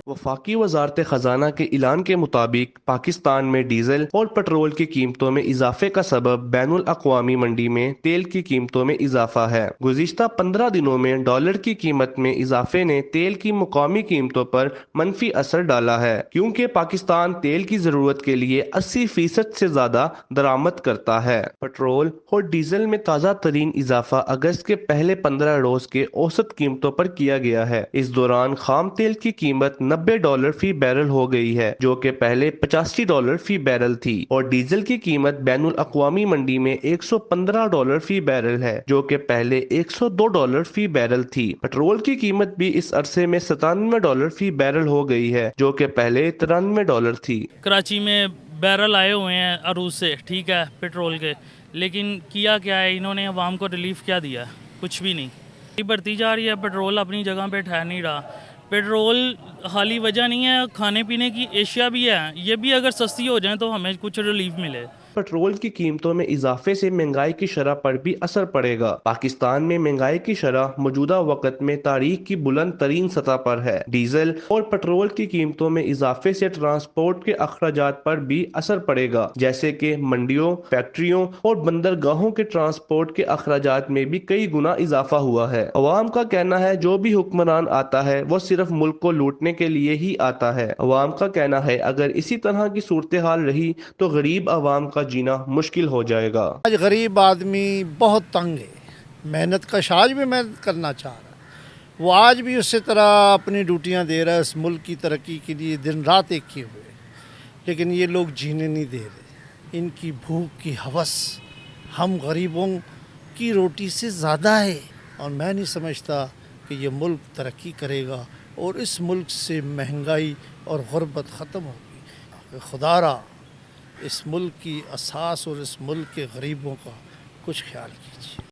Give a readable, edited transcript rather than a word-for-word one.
वफाकी वजारत खजाना के ऐलान के मुताबिक पाकिस्तान में डीजल और पेट्रोल की कीमतों में इजाफे का सबब बैनुल अक़वामी मंडी में तेल की कीमतों में इजाफा है। गुज़िश्ता 15 दिनों में डॉलर की कीमत में इजाफे ने तेल की मुकामी कीमतों पर मनफी असर डाला है, क्योंकि पाकिस्तान तेल की जरूरत के लिए 80% से ज्यादा दरामद करता है। पेट्रोल और डीजल में ताज़ा तरीन इजाफा अगस्त के पहले 15 रोज के औसत कीमतों पर किया गया है। इस दौरान खाम तेल की कीमत $90 फी बैरल हो गई है, जो कि पहले $85 फी बैरल थी, और डीजल की कीमत बैनुल अक़वामी मंडी में $115 फी बैरल है, जो कि पहले $102 फी बैरल थी। पेट्रोल की कीमत भी इस अरसे में $97 फी बैरल हो गई है, जो कि पहले $93 थी। कराची में बैरल आए हुए हैं अरूज से, ठीक है, पेट्रोल के, लेकिन किया क्या है इन्होंने? अवाम को रिलीफ क्या दिया? कुछ भी नहीं। बढ़ती जा रही है, पेट्रोल अपनी जगह पे ठहर नहीं रहा। पेट्रोल खाली वजह नहीं है, खाने पीने की एशिया भी है, ये भी अगर सस्ती हो जाए तो हमें कुछ रिलीफ मिले। पेट्रोल की कीमतों में इजाफे से महंगाई की शरह पर भी असर पड़ेगा। पाकिस्तान में महंगाई की शरह मौजूदा वक्त में तारीख की बुलंद तरीन सतह पर है। डीजल और पेट्रोल की कीमतों में इजाफे से ट्रांसपोर्ट के अखराजात पर भी असर पड़ेगा, जैसे कि मंडियों, फैक्ट्रियों और बंदरगाहों के ट्रांसपोर्ट के अखराजात में भी कई गुना इजाफा हुआ है। अवाम का कहना है जो भी हुक्मरान आता है वो सिर्फ मुल्क को लूटने के लिए ही आता है। अवाम का कहना है अगर इसी तरह की सूरत हाल रही तो गरीब अवाम का जीना मुश्किल हो जाएगा। आज गरीब आदमी बहुत तंग है, मेहनत का आज भी मेहनत करना चाह रहा है, वो आज भी उसी तरह अपनी ड्यूटियां दे रहा है इस मुल्क की तरक्की के लिए, दिन रात एक किए हुए, लेकिन ये लोग जीने नहीं दे रहे। इनकी भूख की हवस हम गरीबों की रोटी से ज़्यादा है, और मैं नहीं समझता कि ये मुल्क तरक्की करेगा और इस मुल्क से महंगाई और गुर्बत ख़त्म होगी। खुदारा इस मुल्क की असास और इस मुल्क के गरीबों का कुछ ख्याल कीजिए।